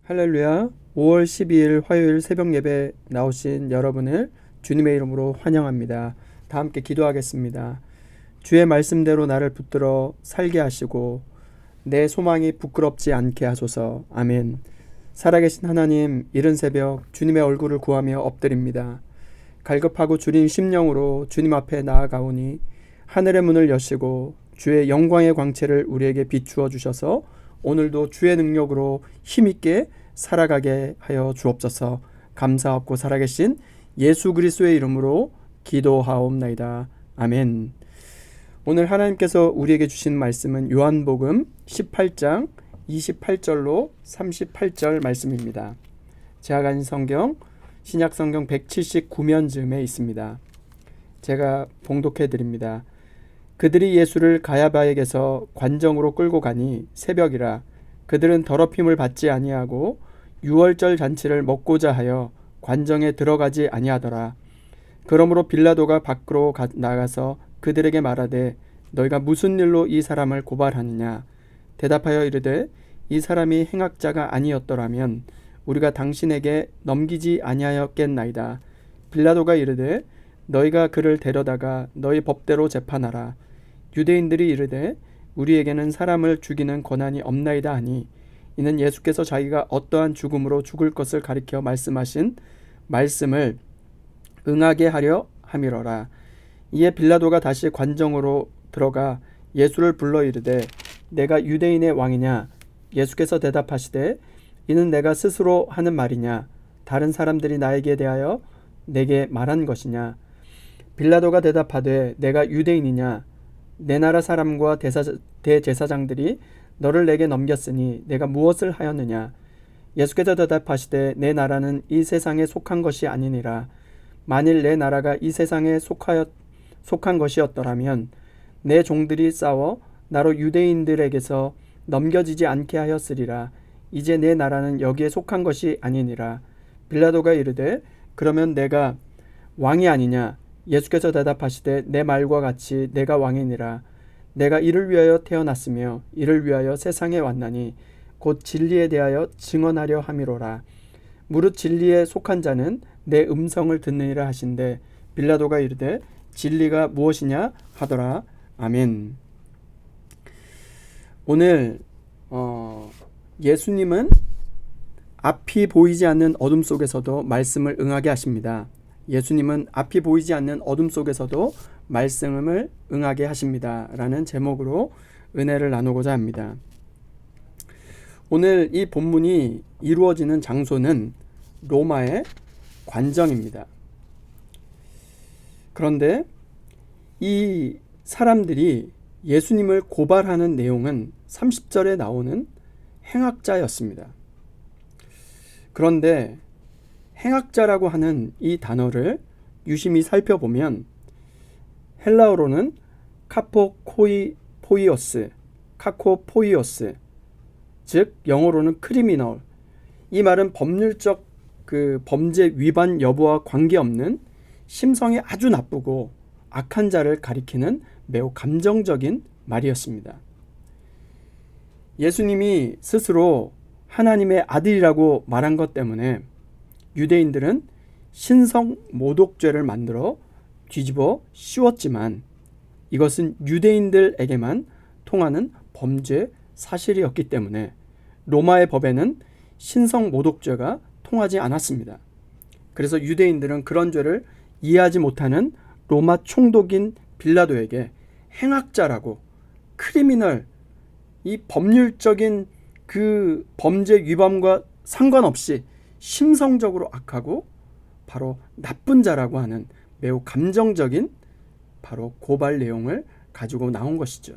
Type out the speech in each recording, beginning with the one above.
할렐루야. 5월 12일 화요일 새벽 예배 나오신 여러분을 주님의 이름으로 환영합니다. 다 함께 기도하겠습니다. 주의 말씀대로 나를 붙들어 살게 하시고 내 소망이 부끄럽지 않게 하소서. 아멘. 살아계신 하나님, 이른 새벽 주님의 얼굴을 구하며 엎드립니다. 갈급하고 주린 심령으로 주님 앞에 나아가오니 하늘의 문을 여시고 주의 영광의 광채를 우리에게 비추어 주셔서 오늘도 주의 능력으로 힘있게 살아가게 하여 주옵소서. 감사하고 살아계신 예수 그리스도의 이름으로 기도하옵나이다. 아멘. 오늘 하나님께서 우리에게 주신 말씀은 요한복음 18장 28절로 38절 말씀입니다. 제가 가진 성경 신약성경 179면쯤에 있습니다. 제가 봉독해 드립니다. 그들이 예수를 가야바에게서 관정으로 끌고 가니 새벽이라. 그들은 더럽힘을 받지 아니하고 유월절 잔치를 먹고자 하여 관정에 들어가지 아니하더라. 그러므로 빌라도가 밖으로 나가서 그들에게 말하되 너희가 무슨 일로 이 사람을 고발하느냐. 대답하여 이르되 이 사람이 행악자가 아니었더라면 우리가 당신에게 넘기지 아니하였겠나이다. 빌라도가 이르되 너희가 그를 데려다가 너희 법대로 재판하라. 유대인들이 이르되 우리에게는 사람을 죽이는 권한이 없나이다 하니 이는 예수께서 자기가 어떠한 죽음으로 죽을 것을 가리켜 말씀하신 말씀을 응하게 하려 함이러라. 이에 빌라도가 다시 관정으로 들어가 예수를 불러 이르되 내가 유대인의 왕이냐. 예수께서 대답하시되 이는 내가 스스로 하는 말이냐. 다른 사람들이 나에게 대하여 내게 말한 것이냐. 빌라도가 대답하되 내가 유대인이냐. 내 나라 사람과 대제사장들이 너를 내게 넘겼으니 내가 무엇을 하였느냐. 예수께서 대답하시되 내 나라는 이 세상에 속한 것이 아니니라. 만일 내 나라가 이 세상에 속한 것이었더라면 내 종들이 싸워 나로 유대인들에게서 넘겨지지 않게 하였으리라. 이제 내 나라는 여기에 속한 것이 아니니라. 빌라도가 이르되 그러면 내가 왕이 아니냐. 예수께서 대답하시되 내 말과 같이 내가 왕이니라. 내가 이를 위하여 태어났으며 이를 위하여 세상에 왔나니 곧 진리에 대하여 증언하려 함이로라. 무릇 진리에 속한 자는 내 음성을 듣느니라 하신대 빌라도가 이르되 진리가 무엇이냐 하더라. 아멘. 오늘 예수님은 앞이 보이지 않는 어둠 속에서도 말씀을 응하게 하십니다. 예수님은 앞이 보이지 않는 어둠 속에서도 말씀을 응하게 하십니다. 라는 제목으로 은혜를 나누고자 합니다. 오늘 이 본문이 이루어지는 장소는 로마의 관정입니다. 그런데 이 사람들이 예수님을 고발하는 내용은 30절에 나오는 행악자였습니다. 그런데 행악자라고 하는 이 단어를 유심히 살펴보면 헬라어로는 카코포이오스, 즉 영어로는 크리미널. 이 말은 법률적 범죄 위반 여부와 관계없는 심성이 아주 나쁘고 악한 자를 가리키는 매우 감정적인 말이었습니다. 예수님이 스스로 하나님의 아들이라고 말한 것 때문에 유대인들은 신성 모독죄를 만들어 뒤집어 씌웠지만 이것은 유대인들에게만 통하는 범죄 사실이었기 때문에 로마의 법에는 신성 모독죄가 통하지 않았습니다. 그래서 유대인들은 그런 죄를 이해하지 못하는 로마 총독인 빌라도에게 행악자라고 크리미널, 이 법률적인 그 범죄 위반과 상관없이 심성적으로 악하고 바로 나쁜 자라고 하는 매우 감정적인 바로 고발 내용을 가지고 나온 것이죠.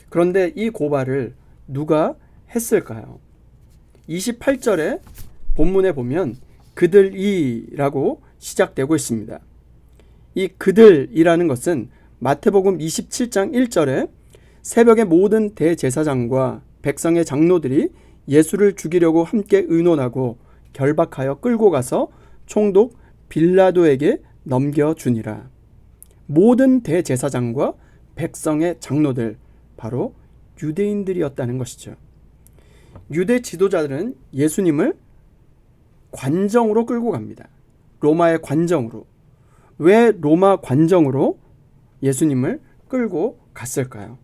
그런데 이 고발을 누가 했을까요? 28절에 본문에 보면 그들이라고 시작되고 있습니다. 이 그들이라는 것은 마태복음 27장 1절에 새벽에 모든 대제사장과 백성의 장로들이 예수를 죽이려고 함께 의논하고 결박하여 끌고 가서 총독 빌라도에게 넘겨주니라. 모든 대제사장과 백성의 장로들, 바로 유대인들이었다는 것이죠. 유대 지도자들은 예수님을 관정으로 끌고 갑니다. 로마의 관정으로. 왜 로마 관정으로 예수님을 끌고 갔을까요?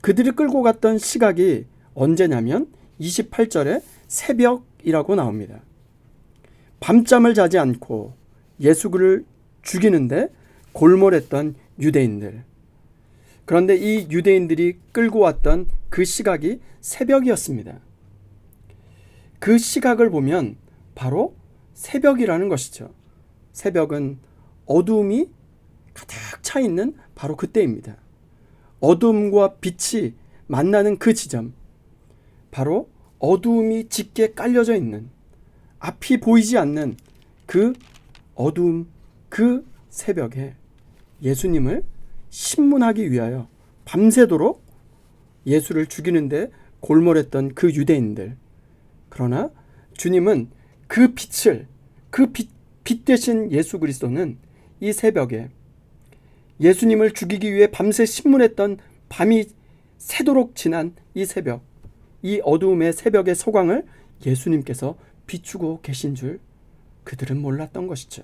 그들이 끌고 갔던 시각이 언제냐면 28절에 새벽이라고 나옵니다. 밤잠을 자지 않고 예수를 죽이는데 골몰했던 유대인들. 그런데 이 유대인들이 끌고 왔던 그 시각이 새벽이었습니다. 그 시각을 보면 바로 새벽이라는 것이죠. 새벽은 어두움이 가득 차 있는 바로 그때입니다. 어둠과 빛이 만나는 그 지점, 바로 어두움이 짙게 깔려져 있는, 앞이 보이지 않는 그 어두움, 그 새벽에 예수님을 신문하기 위하여 밤새도록 예수를 죽이는데 골몰했던 그 유대인들. 그러나 주님은 그 빛을, 빛 대신 예수 그리스도는 이 새벽에 예수님을 죽이기 위해 밤새 신문했던 밤이 새도록 지난 이 새벽, 이 어두움의 새벽의 소광을 예수님께서 비추고 계신 줄 그들은 몰랐던 것이죠.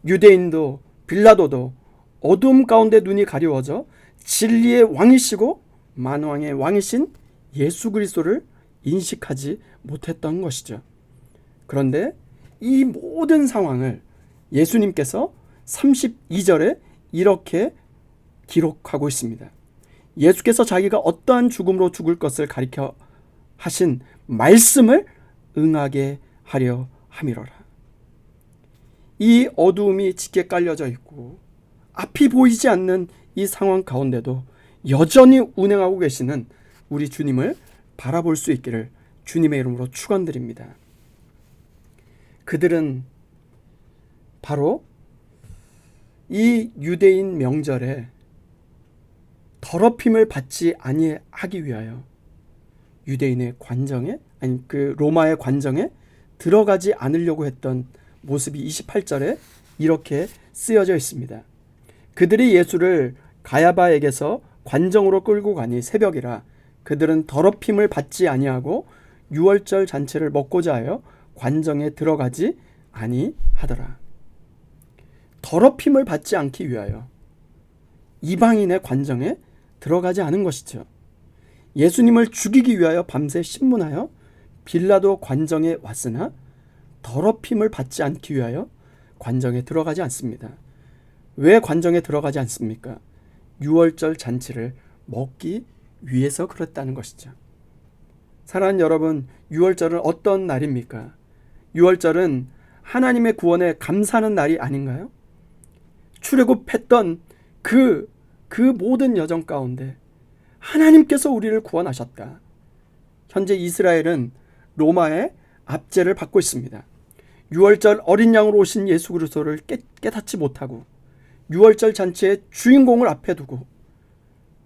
유대인도 빌라도도 어두움 가운데 눈이 가려워져 진리의 왕이시고 만왕의 왕이신 예수 그리스도를 인식하지 못했던 것이죠. 그런데 이 모든 상황을 예수님께서 32절에 이렇게 기록하고 있습니다. 예수께서 자기가 어떠한 죽음으로 죽을 것을 가리켜 하신 말씀을 응하게 하려 함이로라. 이 어두움이 짙게 깔려져 있고 앞이 보이지 않는 이 상황 가운데도 여전히 운행하고 계시는 우리 주님을 바라볼 수 있기를 주님의 이름으로 축원드립니다. 그들은 바로 이 유대인 명절에 더럽힘을 받지 아니하기 위하여 유대인의 관정에, 아니 그 로마의 관정에 들어가지 않으려고 했던 모습이 28절에 이렇게 쓰여져 있습니다. 그들이 예수를 가야바에게서 관정으로 끌고 가니 새벽이라 그들은 더럽힘을 받지 아니하고 유월절 잔치를 먹고자 하여 관정에 들어가지 아니하더라. 더럽힘을 받지 않기 위하여 이방인의 관정에 들어가지 않은 것이죠. 예수님을 죽이기 위하여 밤새 신문하여 빌라도 관정에 왔으나 더럽힘을 받지 않기 위하여 관정에 들어가지 않습니다. 왜 관정에 들어가지 않습니까? 유월절 잔치를 먹기 위해서 그랬다는 것이죠. 사랑하는 여러분, 유월절은 어떤 날입니까? 유월절은 하나님의 구원에 감사하는 날이 아닌가요? 출애굽했던 그 모든 여정 가운데 하나님께서 우리를 구원하셨다. 현재 이스라엘은 로마의 압제를 받고 있습니다. 유월절 어린 양으로 오신 예수 그리스도를 깨닫지 못하고 유월절 잔치의 주인공을 앞에 두고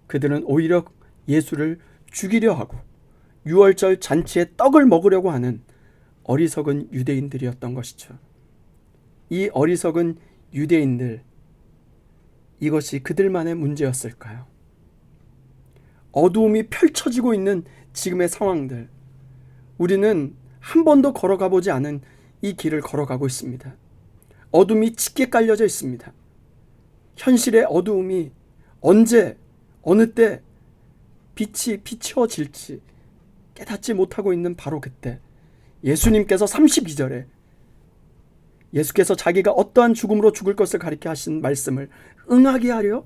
그들은 오히려 예수를 죽이려 하고 유월절 잔치의 떡을 먹으려고 하는 어리석은 유대인들이었던 것이죠. 이 어리석은 유대인들, 이것이 그들만의 문제였을까요? 어두움이 펼쳐지고 있는 지금의 상황들, 우리는 한 번도 걸어가 보지 않은 이 길을 걸어가고 있습니다. 어둠이 짙게 깔려져 있습니다. 현실의 어두움이 언제, 어느 때 빛이 비춰질지 깨닫지 못하고 있는 바로 그때 예수님께서 32절에 예수께서 자기가 어떠한 죽음으로 죽을 것을 가리켜 하신 말씀을 응하게 하려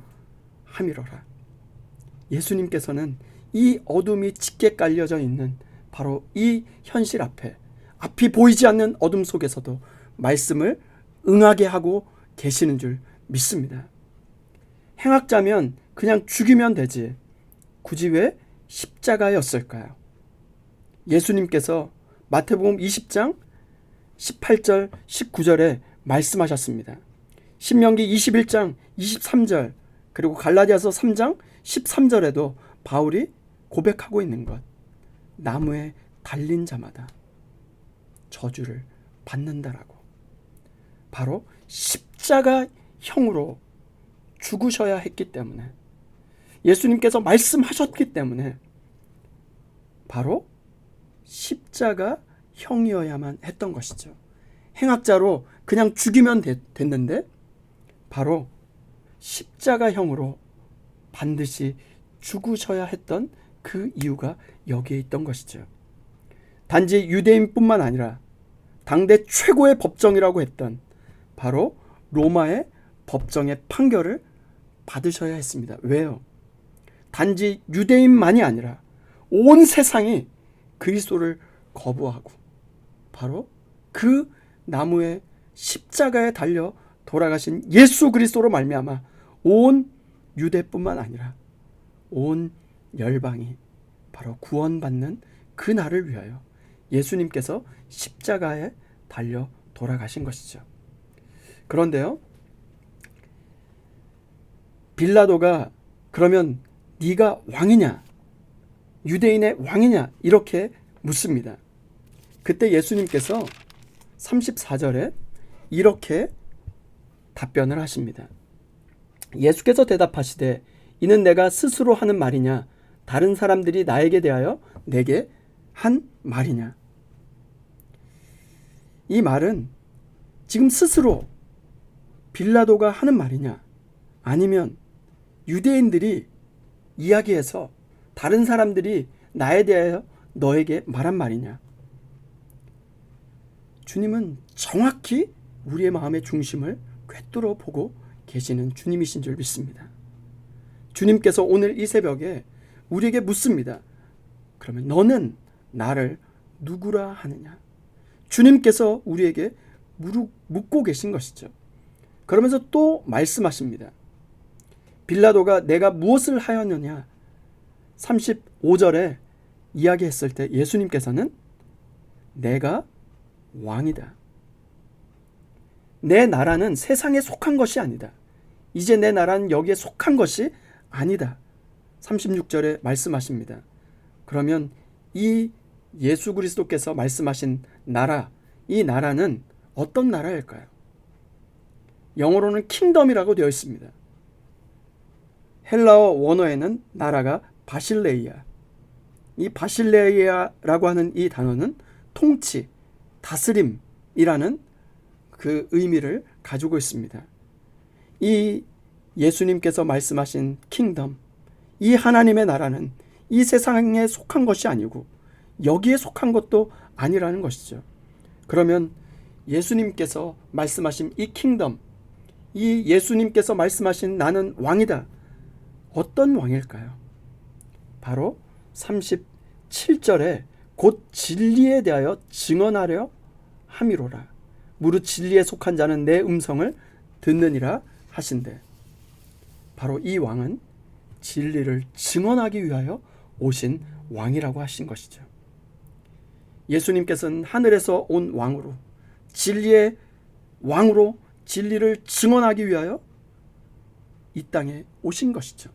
함이로라. 예수님께서는 이 어둠이 짙게 깔려져 있는 바로 이 현실 앞이 보이지 않는 어둠 속에서도 말씀을 응하게 하고 계시는 줄 믿습니다. 행악자면 그냥 죽이면 되지. 굳이 왜 십자가였을까요? 예수님께서 마태복음 20장 18절 19절에 말씀하셨습니다. 신명기 21장 23절 그리고 갈라디아서 3장 13절에도 바울이 고백하고 있는 것, 나무에 달린 자마다 저주를 받는다라고. 바로 십자가형으로 죽으셔야 했기 때문에, 예수님께서 말씀하셨기 때문에 바로 십자가형이어야만 했던 것이죠. 행악자로 그냥 죽이면 됐는데 바로 십자가형으로 반드시 죽으셔야 했던 그 이유가 여기에 있던 것이죠. 단지 유대인뿐만 아니라 당대 최고의 법정이라고 했던 바로 로마의 법정의 판결을 받으셔야 했습니다. 왜요? 단지 유대인만이 아니라 온 세상이 그리스도를 거부하고 바로 그 나무의 십자가에 달려 돌아가신 예수 그리스도로 말미암아 온 유대뿐만 아니라 온 열방이 바로 구원받는 그 날을 위하여 예수님께서 십자가에 달려 돌아가신 것이죠. 그런데요, 빌라도가 그러면 네가 왕이냐? 유대인의 왕이냐? 이렇게 묻습니다. 그때 예수님께서 34절에 이렇게 답변을 하십니다. 예수께서 대답하시되 이는 내가 스스로 하는 말이냐? 다른 사람들이 나에게 대하여 내게 한 말이냐? 이 말은 지금 스스로 빌라도가 하는 말이냐? 아니면 유대인들이 이야기해서 다른 사람들이 나에 대하여 너에게 말한 말이냐? 주님은 정확히 우리의 마음의 중심을 꿰뚫어 보고 계시는 주님이신 줄 믿습니다. 주님께서 오늘 이 새벽에 우리에게 묻습니다. 그러면 너는 나를 누구라 하느냐? 주님께서 우리에게 묻고 계신 것이죠. 그러면서 또 말씀하십니다. 빌라도가 내가 무엇을 하였느냐? 35절에 이야기했을 때 예수님께서는 내가 왕이다. 내 나라는 세상에 속한 것이 아니다. 이제 내 나라는 여기에 속한 것이 아니다. 36절에 말씀하십니다. 그러면 이 예수 그리스도께서 말씀하신 나라, 이 나라는 어떤 나라일까요? 영어로는 킹덤이라고 되어 있습니다. 헬라어 원어에는 나라가 바실레이아. 이 바실레이아라고 하는 이 단어는 통치, 다스림이라는 그 의미를 가지고 있습니다. 이 예수님께서 말씀하신 킹덤, 이 하나님의 나라는 이 세상에 속한 것이 아니고 여기에 속한 것도 아니라는 것이죠. 그러면 예수님께서 말씀하신 이 킹덤, 이 예수님께서 말씀하신 나는 왕이다. 어떤 왕일까요? 바로 37절에 곧 진리에 대하여 증언하려 함이로라. 무릇 진리에 속한 자는 내 음성을 듣느니라 하신대. 바로 이 왕은 진리를 증언하기 위하여 오신 왕이라고 하신 것이죠. 예수님께서는 하늘에서 온 왕으로, 진리의 왕으로 진리를 증언하기 위하여 이 땅에 오신 것이죠.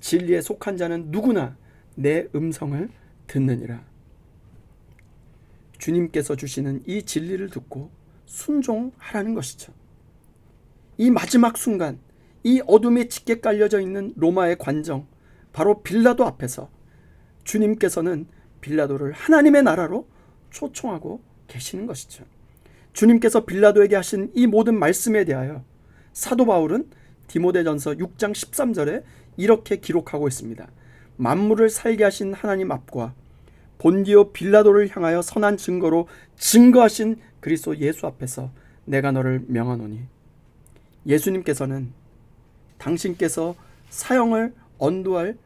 진리에 속한 자는 누구나 내 음성을 듣느니라. 주님께서 주시는 이 진리를 듣고 순종하라는 것이죠. 이 마지막 순간, 이 어둠에 짙게 깔려져 있는 로마의 관정, 바로 빌라도 앞에서 주님께서는 빌라도를 하나님의 나라로 초청하고 계시는 것이죠. 주님께서 빌라도에게 하신 이 모든 말씀에 대하여 사도 바울은 디모데전서 6장 13절에 이렇게 기록하고 있습니다. 만물을 살게 하신 하나님 앞과 본디오 빌라도를 향하여 선한 증거로 증거하신 그리스도 예수 앞에서 내가 너를 명하노니. 예수님께서는 당신께서 사형을 언도할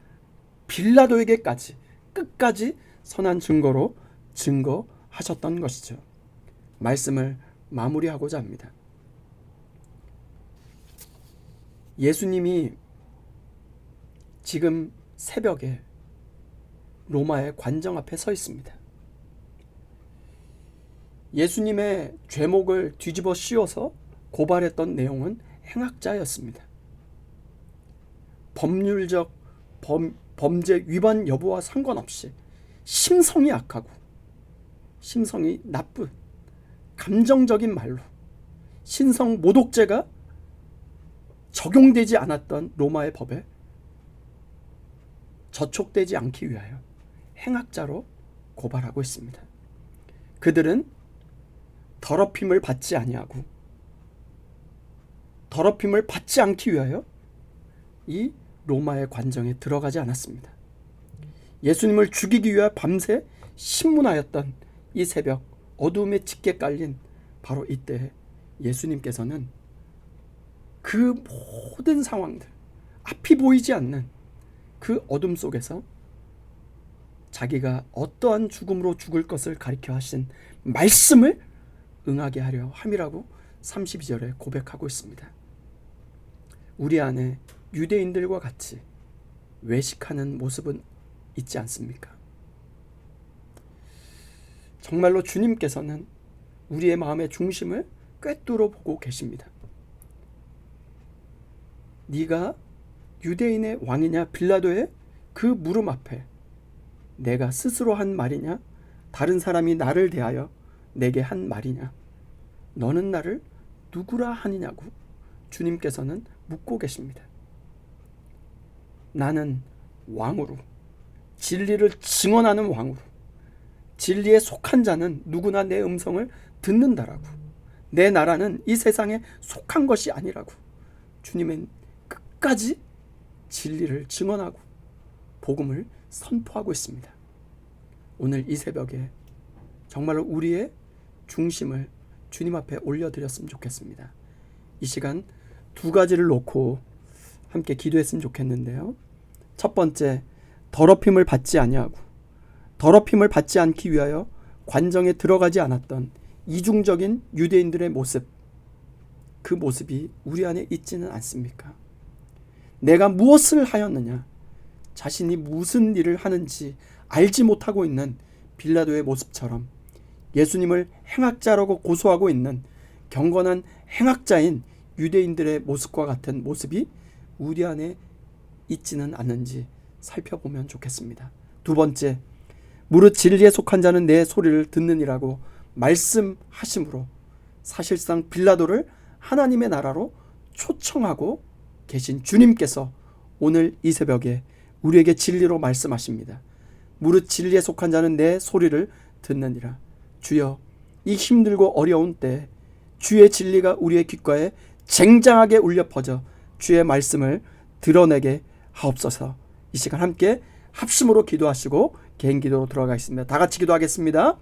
빌라도에게까지 끝까지 선한 증거로 증거하셨던 것이죠. 말씀을 마무리하고자 합니다. 예수님이 지금 새벽에 로마의 관정 앞에 서 있습니다. 예수님의 죄목을 뒤집어 씌워서 고발했던 내용은 행악자였습니다. 법률적 범죄 위반 여부와 상관없이 심성이 악하고 심성이 나쁜 감정적인 말로 신성 모독죄가 적용되지 않았던 로마의 법에 저촉되지 않기 위하여 행악자로 고발하고 있습니다. 그들은 더럽힘을 받지 아니하고 더럽힘을 받지 않기 위하여 이 로마의 관정에 들어가지 않았습니다. 예수님을 죽이기 위해 밤새 신문하였던 이 새벽 어두움에 짙게 깔린 바로 이때 예수님께서는 그 모든 상황들, 앞이 보이지 않는 그 어둠 속에서 자기가 어떠한 죽음으로 죽을 것을 가리켜 하신 말씀을 응하게 하려 함이라고 32절에 고백하고 있습니다. 우리 안에 유대인들과 같이 외식하는 모습은 있지 않습니까? 정말로 주님께서는 우리의 마음의 중심을 꿰뚫어 보고 계십니다. 네가 유대인의 왕이냐 빌라도의 그 물음 앞에 내가 스스로 한 말이냐 다른 사람이 나를 대하여 내게 한 말이냐 너는 나를 누구라 하느냐고 주님께서는 묻고 계십니다. 나는 왕으로 진리를 증언하는 왕으로 진리에 속한 자는 누구나 내 음성을 듣는다라고 내 나라는 이 세상에 속한 것이 아니라고 주님은 끝까지 진리를 증언하고 복음을 선포하고 있습니다. 오늘 이 새벽에 정말로 우리의 중심을 주님 앞에 올려드렸으면 좋겠습니다. 이 시간 두 가지를 놓고 함께 기도했으면 좋겠는데요. 첫 번째, 더럽힘을 받지 아니하고 더럽힘을 받지 않기 위하여 관정에 들어가지 않았던 이중적인 유대인들의 모습, 그 모습이 우리 안에 있지는 않습니까? 내가 무엇을 하였느냐, 자신이 무슨 일을 하는지 알지 못하고 있는 빌라도의 모습처럼 예수님을 행악자라고 고소하고 있는 경건한 행악자인 유대인들의 모습과 같은 모습이 우리 안에 있지는 않는지 살펴보면 좋겠습니다. 두 번째, 무릇 진리에 속한 자는 내 소리를 듣느니라고 말씀하심으로 사실상 빌라도를 하나님의 나라로 초청하고 계신 주님께서 오늘 이 새벽에 우리에게 진리로 말씀하십니다. 무릇 진리에 속한 자는 내 소리를 듣느니라. 주여, 이 힘들고 어려운 때 주의 진리가 우리의 귓가에 쟁장하게 울려 퍼져 주의 말씀을 드러내게 하옵소서. 이 시간 함께 합심으로 기도하시고 개인 기도로 들어가겠습니다. 다 같이 기도하겠습니다.